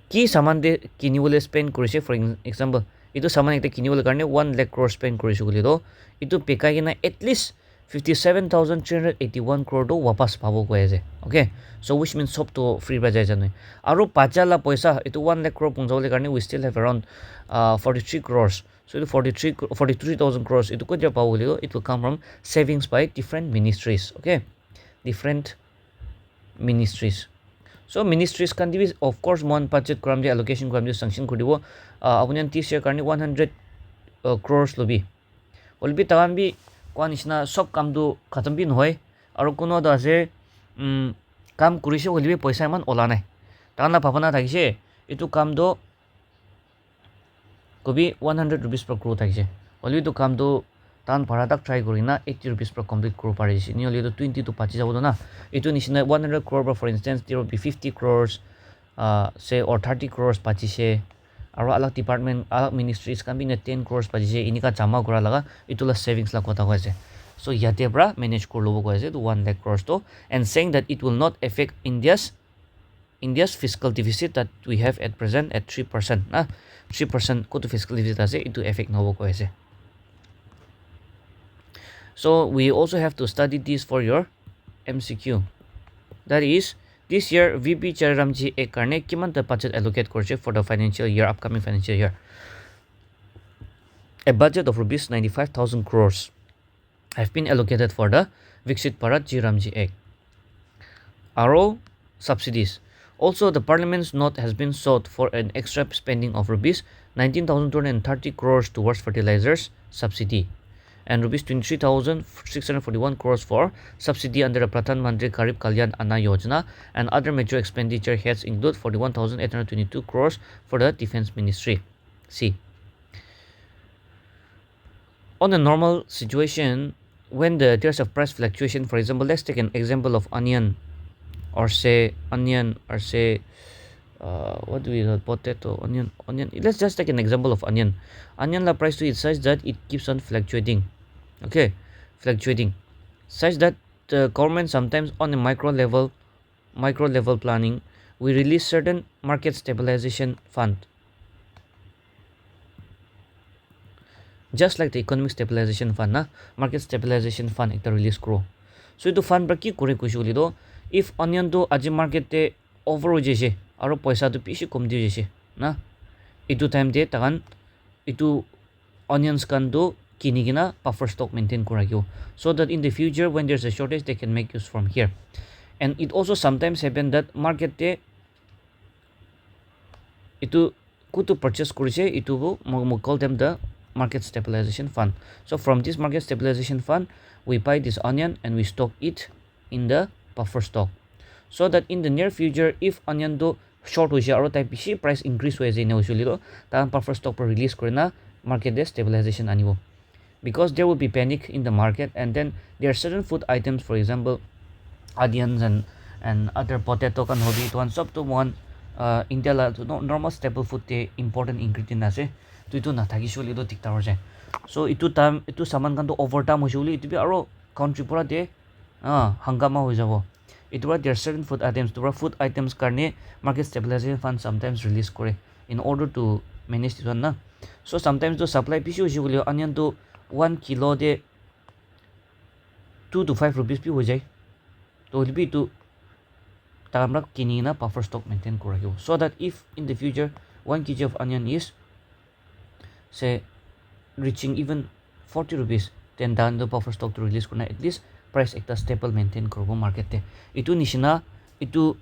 ki saman de kinibole spend korise. For example, itu saman ekta kinibole karne 1 lakh crore spend korise boli do itu pekai na at least 57,381 crore do wapas pabo koise. Okay, so which means sop to free ba jai janoi aru pachala paisa itu 1 lakh crore pungjawle karne we still have around 43 crores. So itu 43,000 crores itu ko pabo boli do it will come from savings by different ministries. Okay, different ministries. So ministries can be of course one budget kram de allocation kram de sanction kodibo apunian this year karne 100 crores lobi olbi tagan bi kwanishna sob kam du khatam bin hoy aru kuno da je kam kurise olbi paisa man ola nai Tana Papana Taxe, it to come to could be 100 rupees per crore Taxe. Only to come to Tan Paradak try Gorina 80 rupees per complete crore Paris. Nearly to 20 to Pachizabona. It to 100 crore, for instance, there will be 50 crores, say, or 30 crores Pachishe. Our alak department, alak ministries can be 10 crores Pachishe, Inika Chama Guralaga, it will savings like what I was. So Yatebra manage Kurlovo to 1 lakh crores to, and saying that it will not affect India's fiscal deficit that we have at present at 3%. 3% ko to fiscal deficit ase it to affect novo ko ase. So we also have to study this for your MCQ. That is, this year VP Chararamji ek karne kiman ta budget allocate korche for the financial year, upcoming financial year. A budget of rupees 95,000 crores have been allocated for the Viksit Bharat Chararamji Ek. RO subsidies. Also, the Parliament's note has been sought for an extra spending of rupees 19,230 crores towards fertilizers subsidy and rupees 23,641 crores for subsidy under the Pradhan Mantri Garib Kalyan Anna Yojana, and other major expenditure heads include 41,822 crores for the Defense Ministry. C. On a normal situation, when there's a price fluctuation, for example, let's take an example of onion, or say what do we call potato, onion. Let's just take an example of onion. Onion la price to it such that it keeps on fluctuating. Okay, fluctuating such that the government sometimes on a micro level planning, we release certain market stabilization fund, just like the economic stabilization fund market stabilization fund ekta release kro. So itu fund ba ki kore kushuli do, if onion to aji market te over ho jese aro paisa to pishi kom di jese na, itu time te takan itu onions kan do kinigina buffer stock maintain koragyo, so that in the future when there's a shortage they can make use from here. And it also sometimes happen that market te itu kutu purchase korise, itu mo call them the market stabilization fund. So from this market stabilization fund we buy this onion and we stock it in the buffer stock, so that in the near future if onion do short hoise aro type bishi price increase hoise ne usuli do ta buffer stock per release korina market de stabilization anibo, because there will be panic in the market, and then there are certain food items, for example onions and other potato kan hobi to one sub to one India la normal staple food te important ingredient ase to itu na thaki shuli do tikta hoje. So itu time itu saman kan to overtime hoishuli itu bi aro country pura de hangama ho jabo. Itu there are certain food items karne market stabilization fund sometimes release kore in order to manage this one na. So sometimes the supply pishi hoishuli onion to 1 kilo de 2 to 5 rupees pi ho jai, to will be to tamra kinina buffer stock maintain koragyo, so that if in the future 1 kg of onion is say reaching even 40 rupees, then down the buffer stock to release korna at least price ekta stable maintain korbo market te. Itu nishina itu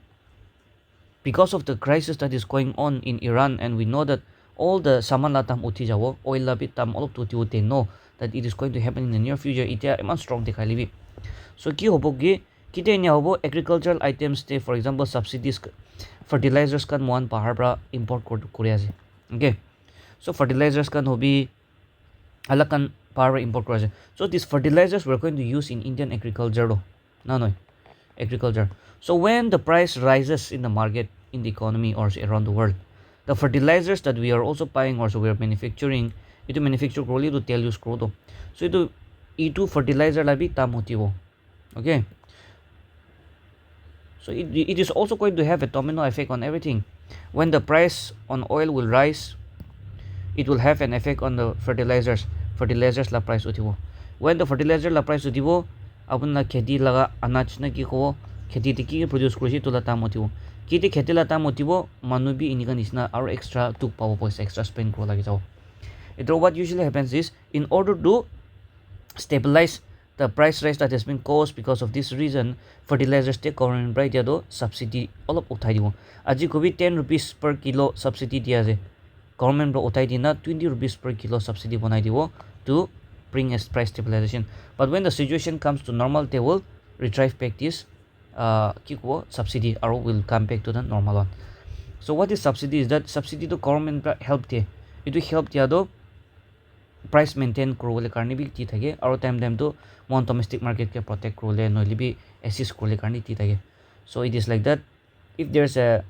because of the crisis that is going on in Iran, and we know that all the saman la tam uthi jawo, oil la bit tam all to they know that it is going to happen in the near future. Itia eman strong dekhai libi. So ki hobo gi kite nya hobo agricultural items te, for example subsidies fertilizers kan one pahar pra import kore ase. Okay, so fertilizers kan hobi alak kan pahar import kore ase. So these fertilizers we're going to use in Indian agriculture do no agriculture. So when the price rises in the market, in the economy or around the world, the fertilizers that we are also buying or so we are manufacturing, itu manufacture kroli to tell you scroll to, so itu fertilizer labi tam hotibo. Okay, so it is also going to have a domino effect on everything. When the price on oil will rise, it will have an effect on the fertilizers la price utibo. When the fertilizer la price utibo, apun la kheti laga anaj na ki ko kheti te ki produce korishi to la tam hotibo, kiti kheti la tam hotibo manu bi inika nisna aro extra tuk pabo poisa extra spend kro lagi jao. What usually happens is, in order to stabilize the price rise that has been caused because of this reason, fertilizers take government right do subsidy all of uthai dibo. Aji ko bi 10 rupees per kilo subsidy dia je, government bro uthai dina 20 rupees per kilo subsidy banai dibo to bring a price stabilization. But when the situation comes to normal, they will retrieve back this subsidy or will come back to the normal one. So what is subsidy is that subsidy to government help the it will help the other price maintain krole karni bi ti thage aro time to mon domestic market ke protect krole no libi assist krole karni ti thage. So it is like that. If there's a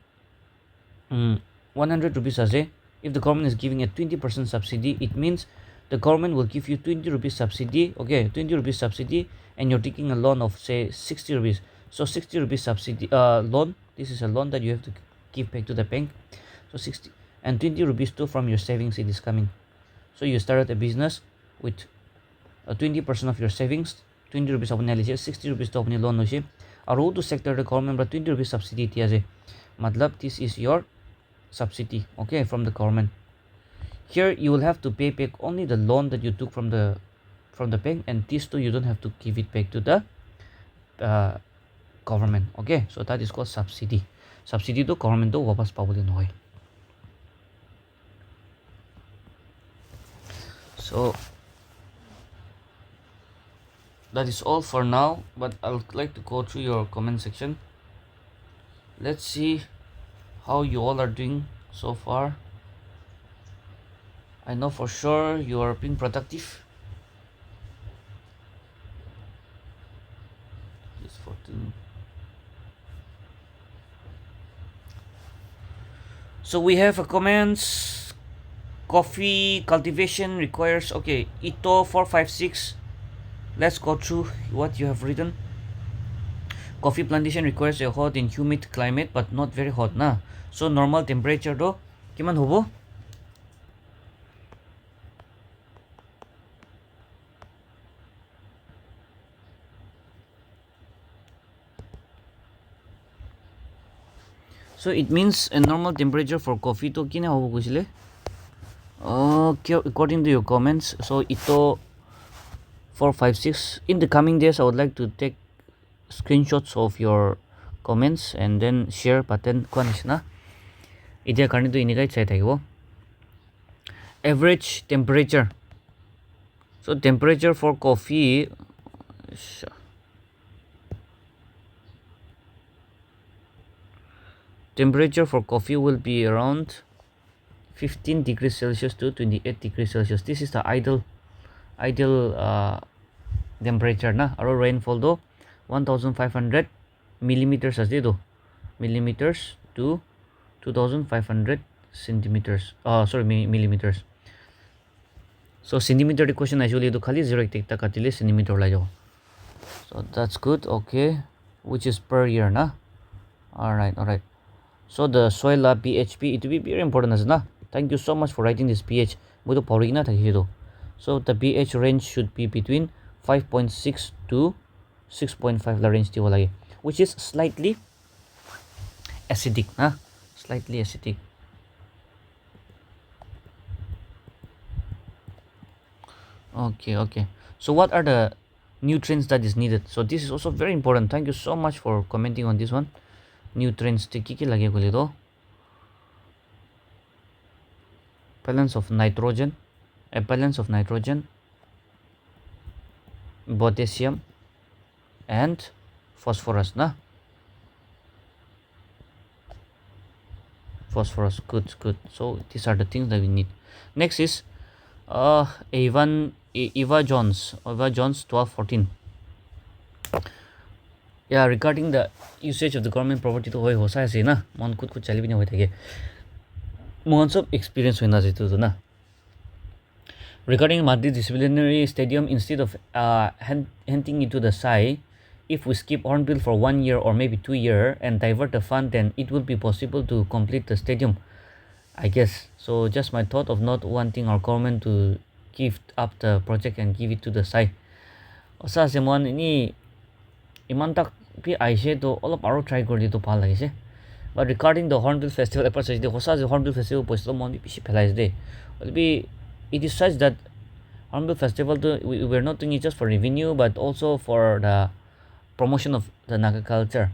100 rupees as a, if the government is giving a 20% subsidy, it means the government will give you 20 rupees subsidy, okay, 20 rupees subsidy, and you're taking a loan of say 60 rupees. So 60 rupees subsidy loan, this is a loan that you have to give back to the bank. So 60 and 20 rupees too from your savings it is coming. So you started a business with 20% of your savings, 20 rupees of analysis, 60 rupees to अपनी loan होशे और वो तो sector the government but 20 rupees subsidy दिया जाए मतलब this is your subsidy, okay, from the government. Here you will have to pay back only the loan that you took from the bank, and this too you don't have to give it back to the government, okay. So that is called subsidy. Subsidy to government to वापस पाबोले नहय. So that is all for now, but I would like to go through your comment section. Let's see how you all are doing so far. I know for sure you are being productive. It's 14. So we have a comments. Coffee cultivation requires, okay, Ito 456. Let's go through what you have written. Coffee plantation requires a hot and humid climate but not very hot na. So normal temperature do kiman hobo? So it means a normal temperature for coffee to kina hobo kusile? Okay, according to your comments, so Ito 456. In the coming days, I would like to take screenshots of your comments and then share button na. Ite karni to inigai chai thakibo. Average temperature. So temperature for coffee will be around 15 degrees Celsius to 28 degrees Celsius. This is the ideal temperature na. Aro rainfall do 1500 millimeters as do millimeters to 2500 centimeters. Millimeters. So centimeter equation actually do khali 0 ekta katile centimeter lai jao. So that's good, okay, which is per year na. All right. So the soil pH, it will be very important as na. Thank you so much for writing this pH. Mudo pori na thaki. So the pH range should be between 5.6 to 6.5 la range tiwo lagi, which is slightly acidic na, slightly acidic. Okay. So what are the nutrients that is needed? So this is also very important. Thank you so much for commenting on this one. Nutrients te ki lage kole do? Balance of nitrogen, potassium and phosphorus na. Phosphorus, good. So these are the things that we need. Next is Eva Jones 1214. Yeah, regarding the usage of the government property to hoy hosa ase na mon khud chali bhi na hoy thake mon sob experience hoina jaitu to na. Regarding Madrid disciplinary stadium, instead of handing it to the SAI, if we skip Hornbill for 1 year or maybe 2 years and divert the fund, then it will be possible to complete the stadium, I guess. So just my thought of not wanting our government to give up the project and give it to the SAI. Osa se mon ni iman tak pi aise to all of our try kori to pal lagise. But regarding the Hornbill festival, apart the hosa the Hornbill festival posto mon bi pishi phelais de. Will be it is such that Hornbill festival we are not doing it just for revenue but also for the promotion of the Naga culture.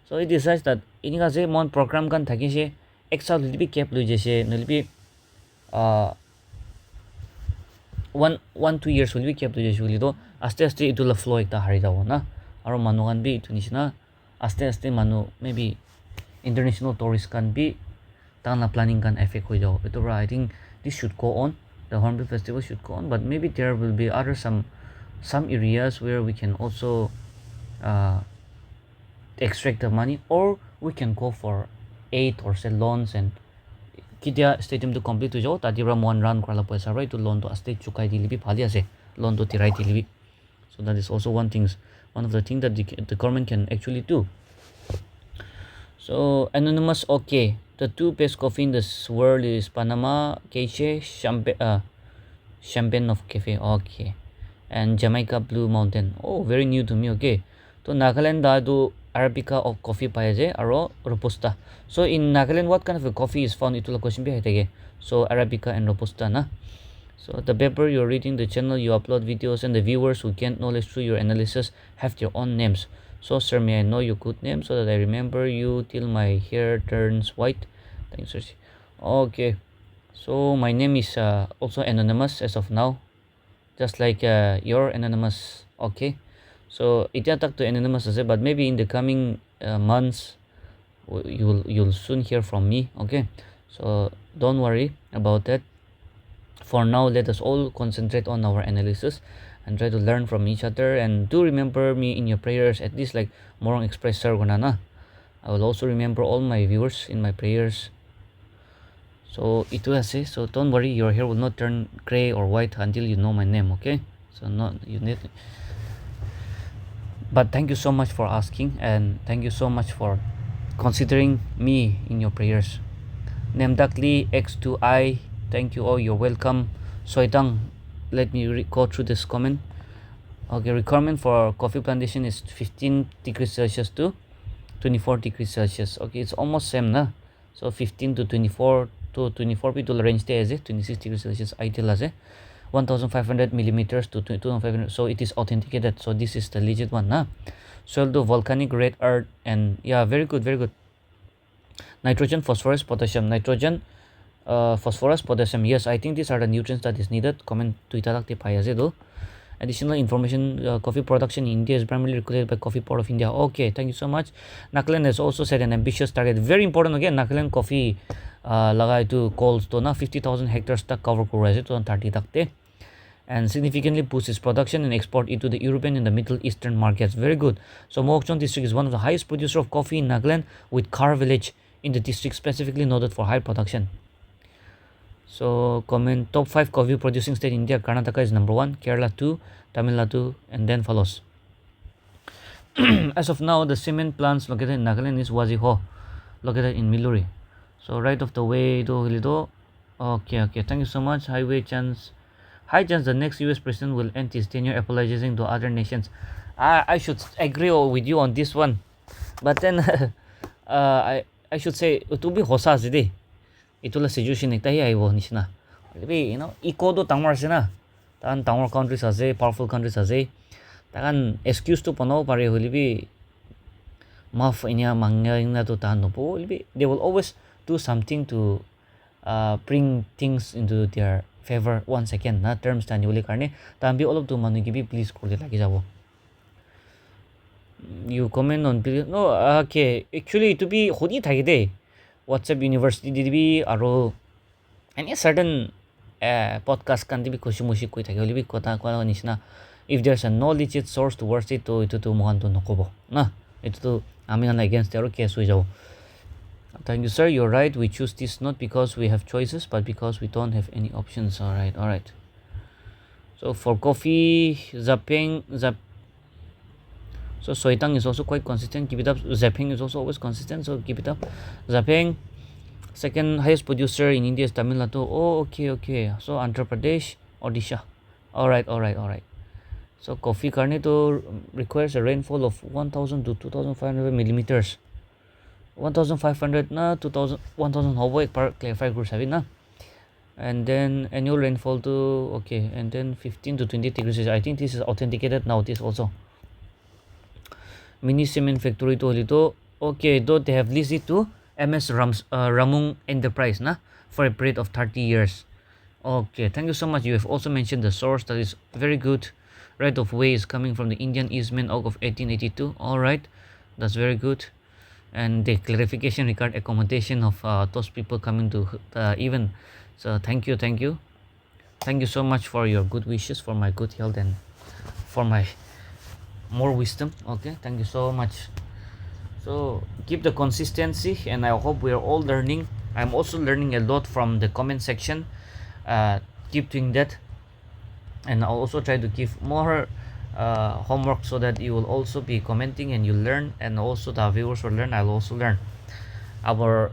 So it is such that in a mon program kan thakise extra will be kept lujese will be 1-2 years will be kept lujese do aste it will flow ekta hari jabo na aro manu kan bi itu nisna aste manu maybe international tourists can be tang planning kan effect ho jao ito I think this should go on, the Hornbill Festival should go on, but maybe there will be other some areas where we can also extract the money, or we can go for aid or say loans, and kitia stadium to complete to jo tati ram one run krala paisa right to loan to state chukai dilibi phali ase loan to tirai dilibi. So that is also one of the things that the government can actually do. So anonymous, okay, the two best coffee in this world is Panama Cafe, Champagne of Cafe, okay, and Jamaica Blue Mountain. Oh, very new to me. Okay, so Nagaland do Arabica of coffee paise aro Robusta. So in Nagaland, what kind of a coffee is found? Itula question bi. So Arabica and Robusta na. So the paper you're reading, the channel you upload videos, and the viewers who gain knowledge through your analysis have their own names. So sir, may I know your good name so that I remember you till my hair turns white? Thanks, sir. Okay. So my name is also anonymous as of now, just like your anonymous. Okay. So itya tak to anonymous ase, but maybe in the coming months you'll soon hear from me. Okay. So don't worry about that. For now, let us all concentrate on our analysis and try to learn from each other, and do remember me in your prayers, at least like Morung Express Sir Gunana. I will also remember all my viewers in my prayers. So itu ase, so don't worry, your hair will not turn gray or white until you know my name, okay? So not you need. But thank you so much for asking, and thank you so much for considering me in your prayers. Nemdakli X2I, thank you all, you're welcome. Soitang, let me go through this comment. Okay, requirement for coffee plantation is 15 degrees Celsius to 24 degrees Celsius. Okay, it's almost same na. So 15 to 24 people range there is it 26 degrees Celsius ideal as 1500 millimeters to 2500. So it is authenticated. So this is the legit one na. Soil to volcanic red earth, and yeah, very good, very good. Nitrogen, phosphorus, potassium. Nitrogen, phosphorus, potassium. Yes, I think these are the nutrients that is needed. Comment to italakti payaze do. Additional information, coffee production in India is primarily regulated by Coffee Board of India. Okay, thank you so much. Nagaland has also set an ambitious target. Very important again, Nagaland coffee lagai to calls to na 50,000 hectares tak cover kura 2030 takte, and significantly boost its production and export it to the European and the Middle Eastern markets. Very good. So Mokchon district is one of the highest producer of coffee in Nagaland, with Kar village in the district specifically noted for high production. So comment top 5 coffee producing state in India. Karnataka is number 1, Kerala 2, Tamil Nadu, and then follows. As of now, the cement plants located in Nagaland is Waziho, located in Milluri. So right of the way to Hilido. Okay, thank you so much. High chance the next US president will end his tenure, apologizing to other nations. I should agree with you on this one, but then I should say to be hosa zide itula situation ekta hi aibo nishina, you know, eco do tangmar sina tan tangmar countries ase, powerful countries ase, takan excuse to pano pare holibi maf inya mangya ina to tan no po, they will always do something to bring things into their favor once again na terms tan yuli karne tambi all of to manu gibi please korte lagi jabo. You comment on no, okay, actually to be hodi thagide WhatsApp University dibi aro any certain podcast kan dibi khushi mushi koi thake holibi kota kona nishna, if there's a no legit source towards it to itu to mohan to nokobo na, itu to ami na against aro case ho jabo. Thank you, sir. You're right. We choose this not because we have choices, but because we don't have any options. All right. So for coffee, so Soitang is also quite consistent. Keep it up. Zapeng is also always consistent. So keep it up. Zapeng, second highest producer in India is Tamil Nadu. Oh, okay. So Andhra Pradesh, Odisha. All right. So coffee karne to requires a rainfall of 1,000 to 2,500 millimeters. 1,500 na 1,000 hobo ek par clarify group sabi na, and then annual rainfall to okay, and then 15 to 20 degrees. I think this is authenticated now. This also mini cement factory to holito. Okay, though they have listed to MS Ramung Enterprise na for a period of 30 years. Okay, thank you so much. You have also mentioned the source, that is very good. Right of way is coming from the Indian easement of 1882. All right, that's very good. and the clarification regard accommodation of those people coming to the event. So thank you, thank you so much for your good wishes for my good health and for my more wisdom. Okay, thank you so much. So keep the consistency, and I hope we are all learning. I'm also learning a lot from the comment section. Keep doing that, and I'll also try to give more homework so that you will also be commenting and you learn, and also the viewers will learn. I'll also learn. Our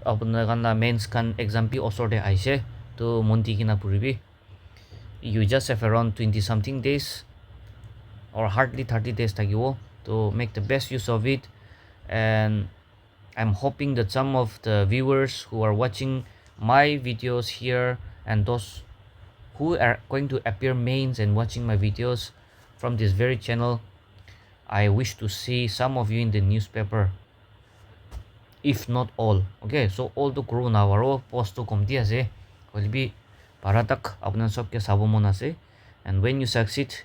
main scan exam also de aise to monti kina puribi. You just have around 20 something days or hardly 30 days tagiwo to make the best use of it. And I'm hoping that some of the viewers who are watching my videos here and those who are going to appear mains and watching my videos from this very channel, I wish to see some of you in the newspaper, if not all. Okay, so all to crew nawaro post to komti ase will be paratak apna sob ke sabomon ase. And when you succeed,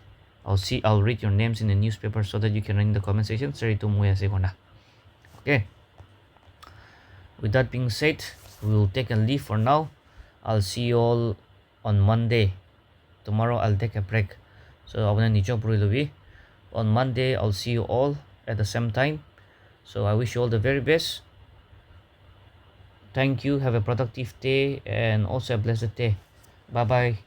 I'll read your names in the newspaper so that you can write in the comment section. Sorry to mu ase kona. Okay. With that being said, we will take a leave for now. I'll see you all on Monday. Tomorrow I'll take a break. So on Monday I'll see you all at the same time. So I wish you all the very best. Thank you. Have a productive day and also a blessed day. Bye bye.